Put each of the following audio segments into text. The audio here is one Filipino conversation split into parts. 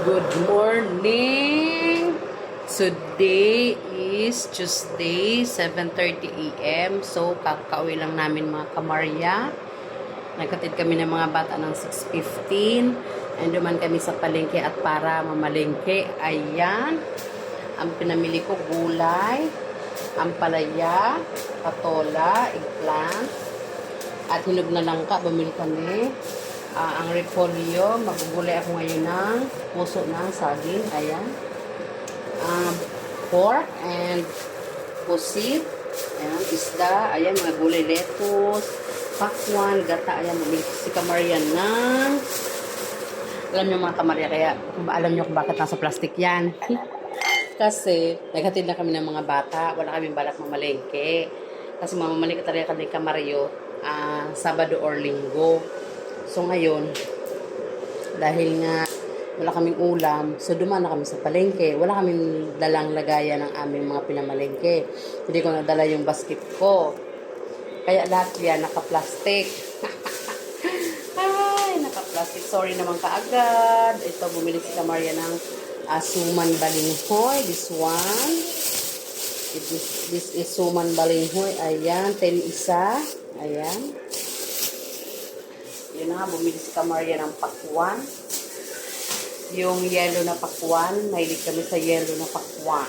Good morning! Today is Tuesday, 7:30 a.m. So, kakauwi lang namin mga kamarya. Nagkatid kami ng mga bata ng 6:15. And duman kami sa palengke at para mamalengke. Ayan. Ang pinamili ko, gulay, ampalaya, patola, eggplant, at hinog na langka. Bumili kami. Ang repolyo, magugulay ako ngayon ng puso ng saging. Ayan. Pork and pusit. Ayan, isda. Ayan, mga gulay, lettuce, pakwan, gata. Ayan, si Kamarian ng... Alam nyo mga kamarya, kaya alam nyo kung bakit nasa plastic yan. Kasi, naghatid na kami ng mga bata. Wala kaming balak mamalengke. Kasi mamamalengke talaga kami kamaryo Sabado or Linggo. So ngayon, dahil nga wala kaming ulam, so dumaan na kami sa palengke. Wala kaming dalang lagayan ng aming mga pinamalengke. Hindi ko nadala yung basket ko. Kaya lahat yan naka-plastic. Ay, naka-plastic. Sorry naman kaagad. Ito, bumili si Kamaria ng suman balinghoy. This one. This is suman balinghoy. Ayan, 10 isa. Ayan. Yun na nga, bumili si Kamaria ng pakwan. Yung yellow na pakwan. Mahilig kami sa yellow na pakwan.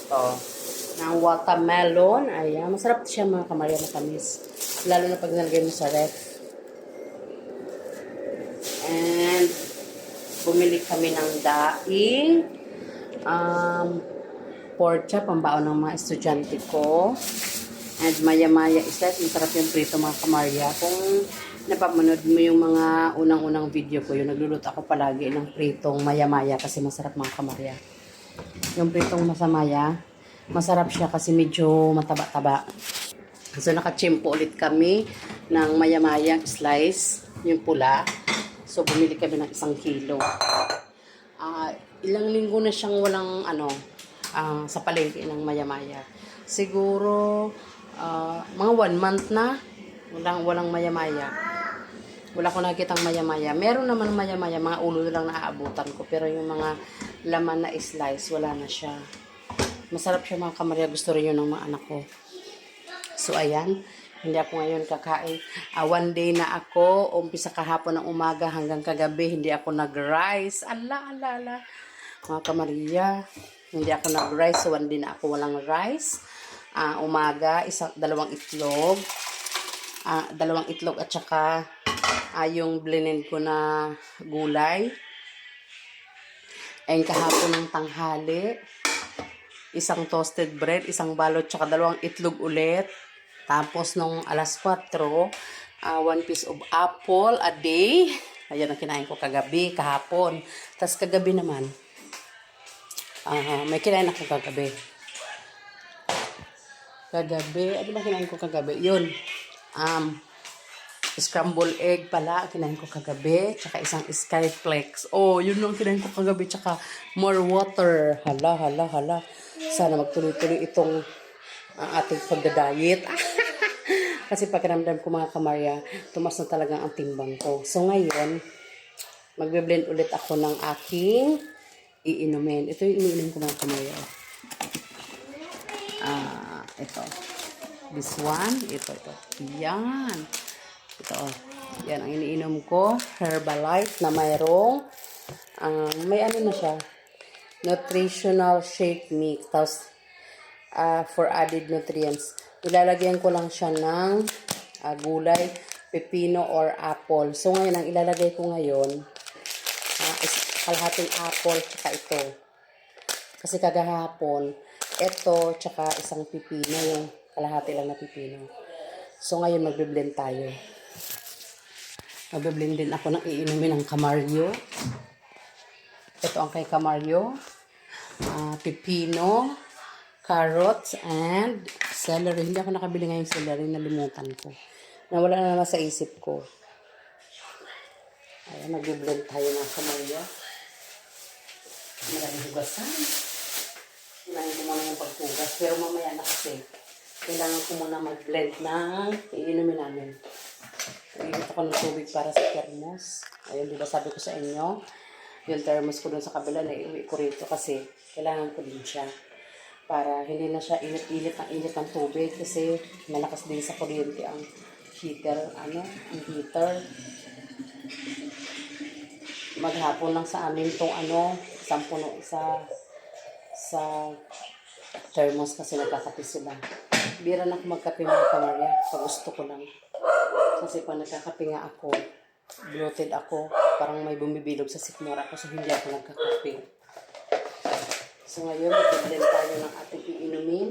Ito. Ng watermelon. Ayan. Masarap siya mga Kamaria, matamis. Lalo na pag nalagay mo sa ref. And bumili kami ng daing. Porcha, pambaon ng mga estudyante ko. And maya-maya isa. Masarap yung prito mga Kamaria. Kung napapanood mo yung mga unang-unang video ko, yung nagluluto ako palagi ng pritong maya-maya kasi masarap mga kamarya. Yung pritong masamaya, masarap siya kasi medyo mataba-taba. So nakachimpo ulit kami ng maya-maya slice, yung pula. So bumili kami ng 1 kilo. Ilang linggo na siyang walang sa palengke ng maya-maya. Siguro mga 1 month na walang maya-maya. Wala ko nakikitang maya-maya. Meron naman maya-maya, mga ulo lang naaabutan ko. Pero yung mga laman na slice, wala na siya. Masarap siya mga kamarya. Gusto rin yun ng mga anak ko. So, ayan. Hindi ako ngayon kakain. 1 day na ako. Umpisa kahapon ng umaga hanggang kagabi. Hindi ako nag-rice. Ala. Mga kamarya. Hindi ako nag-rice. So, 1 day na ako walang rice. Umaga, 2 itlog. 2 itlog at saka yung blended ko na gulay. And kahapon ng tanghali, 1 toasted bread, 1 balot, tsaka 2 itlog ulit. Tapos nung alas 4, 1 piece of apple a day. Ayan ang kinain ko kagabi, kahapon. Tapos kagabi naman, may kinain ako kagabi. Ano ba kinain ko kagabi? Yun. Scrambled egg pala, kinain ko kagabi, tsaka 1 skyflex. Oh, yun lang kinain ko kagabi, tsaka more water. Hala. Sana magtuloy-tuloy itong ating pagda-diet. Kasi pakiramdam ko mga kamarya, tumas na talaga ang timbang ko. So ngayon, magbe-blend ulit ako ng aking iinumin. Ito yung iniinom ko mga kamarya. Ito. This one, ito. Yan. Ito, yan ang iniinom ko, Herbalife na mayroong, may na siya, nutritional shake mix, tapos for added nutrients. Ilalagyan ko lang siya ng gulay, pepino or apple. So ngayon, ang ilalagay ko ngayon, is kalahating apple, tsaka ito. Kasi kagahapon, ito, tsaka 1 pepino, yung kalahati lang na pepino. So ngayon, magbe-blend tayo. Magbe-blend din ako ng iinumin ng Camargo. Ito ang kay Camargo. Pepino, carrots, and celery. Hindi ako nakabili ngayong celery. Nalimutan ko. Nawala na naman sa isip ko. Ayan, magbe-blend tayo ng Camargo. Maraming hugasan. Kailangan ko muna yung paghugas. Pero mamaya na kasi. Kailangan ko muna mag-blend ng iinumin namin. Iinit ako ng tubig para sa thermos. Ayun, diba sabi ko sa inyo, Yung thermos ko dun sa kabila na iuwi ko rito kasi kailangan ko din siya. Para hindi na siya init ng tubig kasi malakas din sa kuryente ang heater, ang heater. Maghapon lang sa amin tong isang puno sa thermos kasi nagkakape sila. Bira na ako magkape mga kamarya. Pag gusto ko lang. Kasi pag nagkakape nga ako, bloated ako, parang may bumibilog sa sikmura ko, so hindi ako nagkakape. So ngayon, mag-blend tayo ng ating iinumin.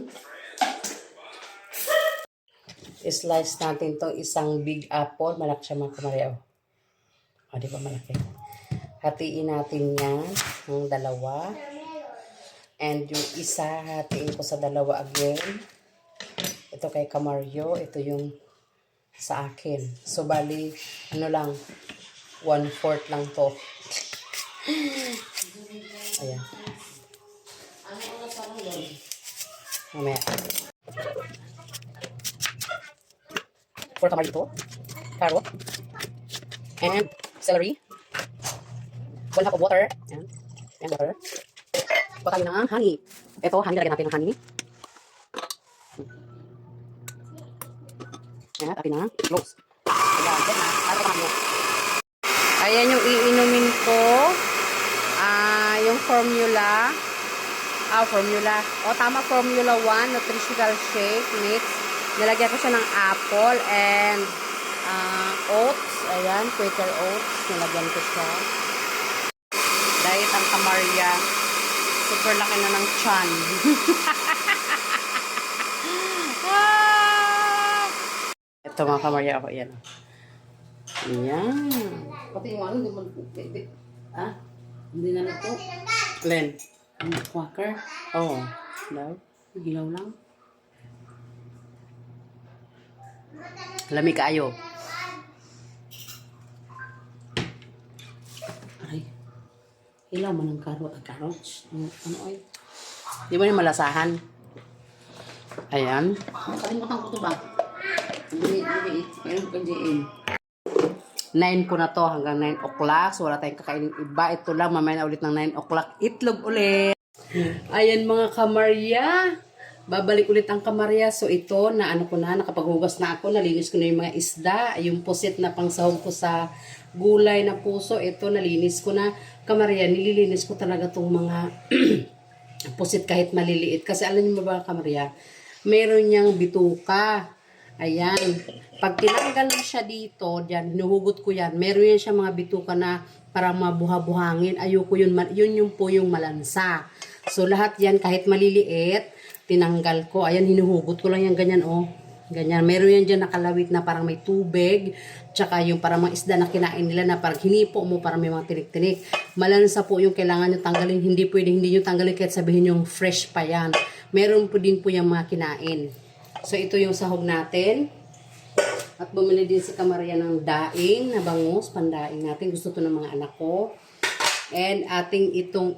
I-slice natin itong isang big apple. Malaki siya mga kamarya. Di ba malaki? Hatiin natin yan ng dalawa. And yung isa, hatiin ko sa dalawa again. Ito kay Kamaryo. Ito yung sa akin. So, bali, lang, 1/4 lang to. Ayan. Mamaya. For Kamaryo to. Carrot. And celery. 1 cup of water. Ayan. Ayan, water. Pag tayo ng honey. Ito, honey, lagyan natin ng honey. Ayan, atin na. Close. Ayan yung iinumin ko. Yung formula. Formula. Tama, formula 1. Nutritional shake mix. Nilagyan ko siya ng apple and oats. Ayan, Quaker oats. Nilagyan ko siya. Diet ang Kamarya. Super laki na ng chan. Ito mga Kamarya ako. Ayan. Ayan. Pati yung hindi mo. Hindi na nito. Len. Quaker. No. Hilaw lang. Lamig kayo. Ay. Hilaw man ng carrots. Ano ay? Di ba yung malasahan? Ayan. Kalimutan ko ito ba? Mayroon ko dyan. 9 ko na to hanggang 9 o'clock. So, wala tayong kakainin iba. Ito lang, mamaya na ulit ng 9 o'clock. Itlog ulit. Ayan mga Kamarya. Babalik ulit ang Kamarya. So, ito, nakapaghugas na ako. Nalinis ko na yung mga isda. Yung pusit na pangsahog ko sa gulay na puso. Ito, nalinis ko na. Kamarya, nililinis ko talaga tong mga pusit kahit maliliit. Kasi alam niyo ba Kamarya, meron niyang bituka. Ayan. Pag tinanggal mo siya dito, diyan, hinuhugot ko yan. Meron yan siya mga bituka na parang mabuha-buhangin. Ayoko yun. Yun yung po yung malansa. So, lahat yan, kahit maliliit, tinanggal ko. Ayan, hinuhugot ko lang yan ganyan, Ganyan. Meron yan dyan nakalawit na parang may tubig. Tsaka yung parang mga isda na kinain nila na parang hinipo mo, parang may mga tinik-tinik. Malansa po yung kailangan nyo tanggalin. Hindi nyo tanggalin kahit sabihin yung fresh pa yan. Meron po din po yung mga kinain. So, ito yung sahog natin. At bumili din si Kamarya ng daing na bangus. Pandaing natin. Gusto to ng mga anak ko. And ating itong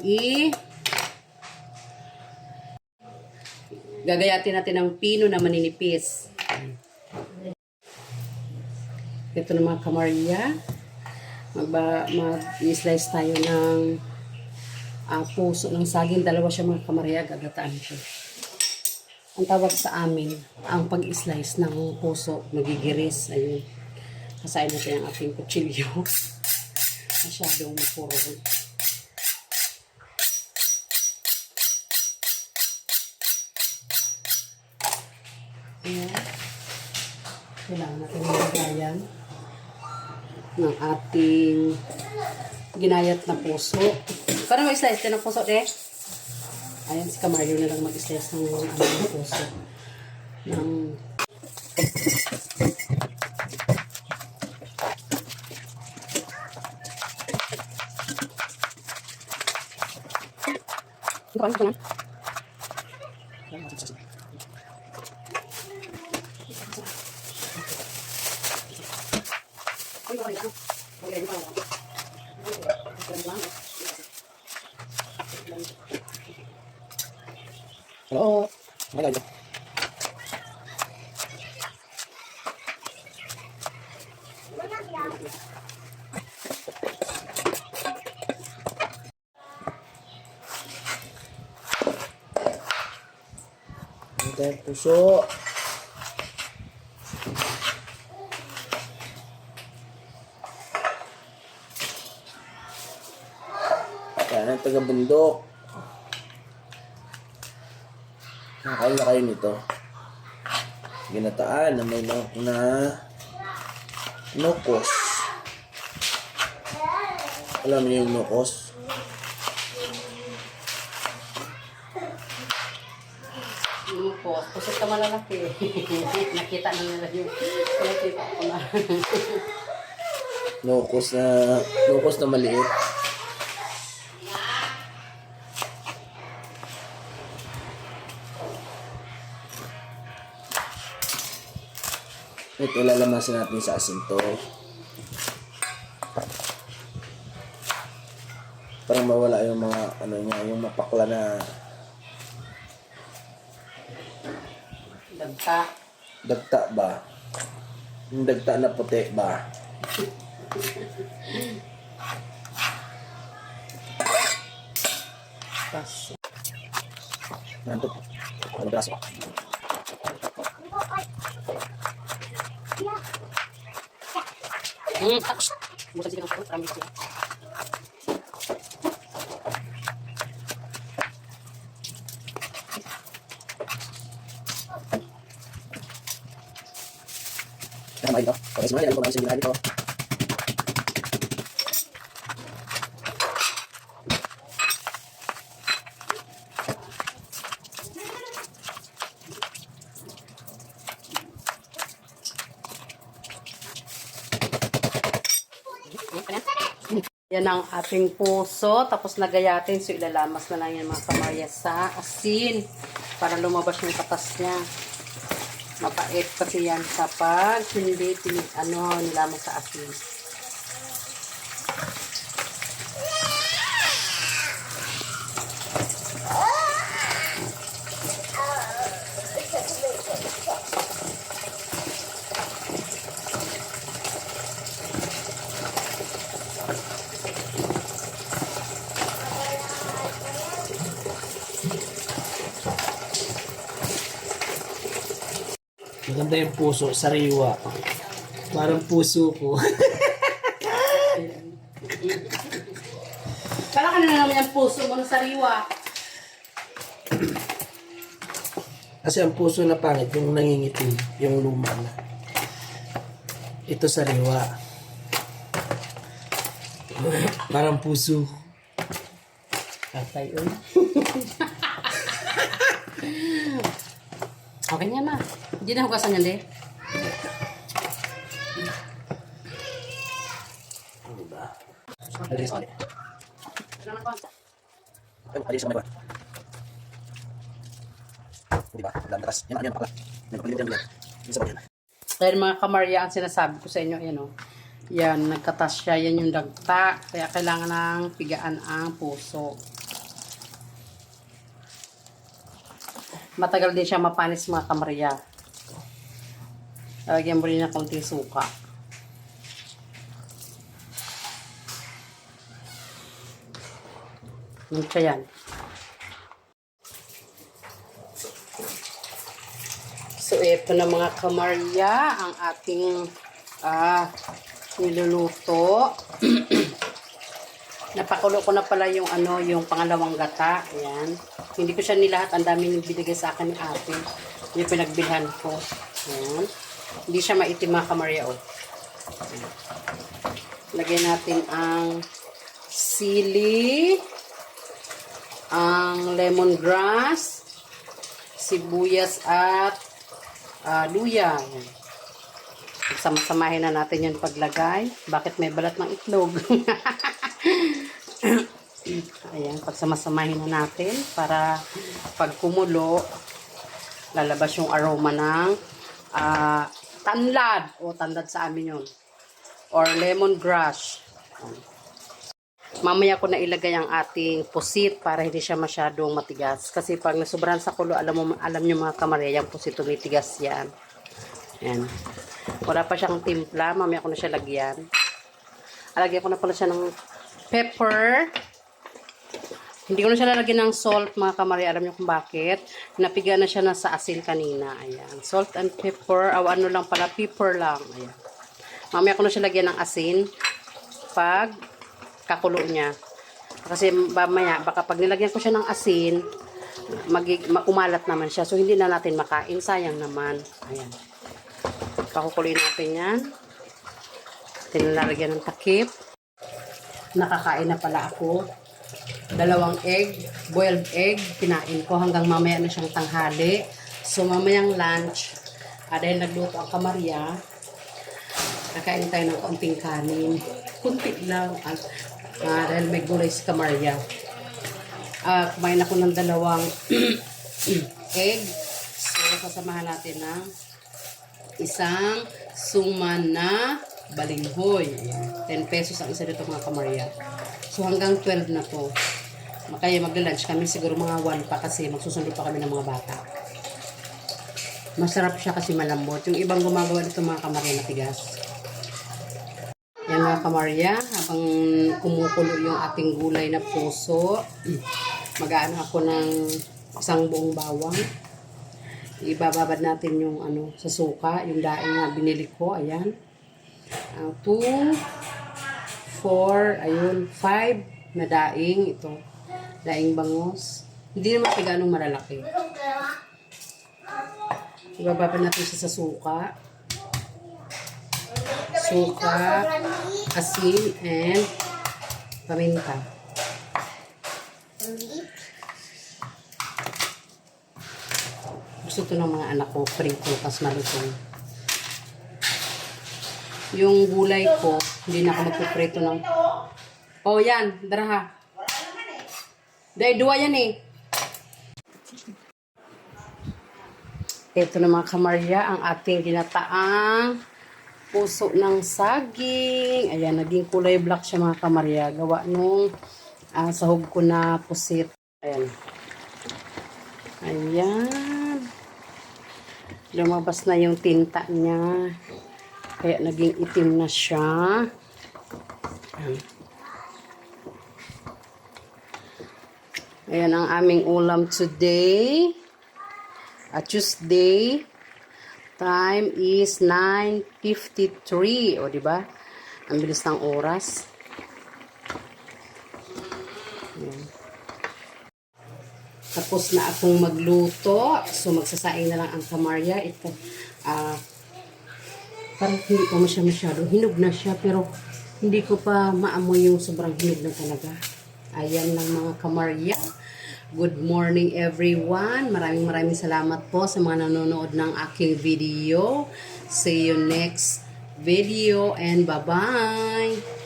gagayatin natin ng pino na maninipis. Ito na mga Kamarya. Mag-slice tayo ng puso ng saging. Dalawa siya mga Kamarya. Gagataan siya. Ang tawag sa amin, ang pag-slice ng puso, nagigiris. Ayun. Kasain natin ang ating kutsilyo. Masyadong mapuro. Ayan. Kailangan natin magagayan ng ating ginayat na puso. Parang mag-slice din ng puso, Ayan, si Kamaryo na lang mag-slice ng puso. Hello. Hello. Ito yung puso. Yan ang taga-bundok. Nakakain na kayo nito. Ginataan na may manok na nukos. Alam niyo yung nukos? Po, pusot ka malalaki. Nakita na nila yung nakita ko na. Nukos na maliit. Ito lalamasin natin sa asin to. Para mawala yung mga ano niya, yung mapakla na Dagta. dagta ba? Yung dagta na puti ba? Tas. Nanto. Ano braso? Tapos. Bukan sila ng sarap. Marami sila. Kaya main to. Okay, semua yan. Kumain sa dito. Yan ang ating puso. Tapos nagayatin. So ilalamas na lang yan mga kamarya sa asin. Para lumabas yung katas niya. Mapait kasi yan kapag hindi nilamas sa asin. Maganda yung puso, sariwa. Parang puso ko. Kala ka na naman yung puso mo ng sariwa. Kasi ang puso na pangit, yung nangingitim, yung luma na. Ito sariwa. Parang puso. Patay uy. Okay niya ma. Hindi na hugasan yan, de. Diba? Alis Alis sa mga. Diba? Dalam atas. Yan pakla. Yan. Isa pa yan. Dahil mga kamarya, ang sinasabi ko sa inyo, yan o. Yan, nagkatas siya. Yan yung dagta. Kaya kailangan ng pigaan ang puso. Matagal din siya mapanis mga kamarya. Lagyan mo rin ng konting suka. Yan siya yan. So, ito na mga kamarya, ang ating niluluto. Napakulo ko na pala yung yung pangalawang gata. Ayan. Hindi ko siya nilahat. Ang daming binigay sa akin ni ate. Yung pinagbilhan ko. Ayan. Hindi siya maitim mga kamarya. Oh. Ayan. Lagyan natin ang sili, ang lemongrass, sibuyas at luya. Ayan. Sama-samahin na natin yung paglagay. Bakit may balat ng itlog? Ayan, pagsamasamahin na natin para pag kumulo, lalabas yung aroma ng tanlad o tanlad sa amin yun. Or lemongrass. Mamaya ko na ilagay ang ating pusit para hindi siya masyadong matigas. Kasi pag nasubrahan sa kulo, alam nyo mga kamarya, yung pusit tumitigas yan. Ayan. Wala pa siyang timpla. Mamaya ko na siya lagyan. Alagyan ko na pala siya ng pepper. Hindi ko na siya lalagyan ng salt, mga kamarya. Alam niyo kung bakit? Napiga na siya na sa asin kanina. Ayan. Salt and pepper. O ano lang pala, pepper lang. Ayan. Mamaya ko na siya lagyan ng asin pag kakulo niya. Kasi mamaya, baka pag nilagyan ko siya ng asin, kumalat naman siya. So, hindi na natin makain. Sayang naman. Ayan. Pakukuloyin natin yan. Tinalagyan ng takip. Nakakain na pala ako. 2 egg, boiled egg, kinain ko hanggang mamaya na siyang tanghali. So, mamayang lunch, dahil nagluto ang kamarya, nakain tayo ng konting kanin. Kunti lang. Dahil may gulay si kamarya. Kumain ako ng 2 egg. So, sasamahan natin ng isang suman na balinghoy. Ayan. 10 pesos ang isa dito mga kamarya. So, hanggang 12 na to. Kaya magla-lunch kami siguro mga 1 pa kasi magsusundo pa kami ng mga bata. Masarap siya kasi malambot. Yung ibang gumagawa dito mga kamarya matigas. Yan mga kamarya, habang kumukulo yung ating gulay na puso, mag-aano ako ng isang buong bawang. Ibababad natin yung sa suka, yung daing na binili ko, ayan. 2, 4, ayun, 5 na daing, ito. Daing bangos. Hindi naman ganong malalaki. Ibababa natin siya sa suka. Suka, asin, and paminta. Gusto to ng mga anak ko, prito, pas malutong. Yung gulay ko, hindi na ako magpiprito ng... Oh, yan, daraha. Dahil 2 yan eh. Ito na mga kamarya, ang ating ginataang puso ng saging. Ayan, naging kulay black siya mga kamarya. Gawa nung sahog ko na pusit. Ayan. Ayan. Lumabas na yung tinta niya. Kaya naging itim na siya. Ayan. Ayan ang aming ulam today. Tuesday. Time is 9:53. O, diba? Ang bilis ng oras. Ayan. Tapos na akong magluto. So, magsasaing na lang ang kamarya. Ito, parang hindi pa masyado. Hinog na siya, pero hindi ko pa maamoy yung sobrang hinog na talaga. Ayan lang mga kamarya. Good morning everyone. Maraming salamat po sa mga nanonood ng aking video. See you next video and bye-bye.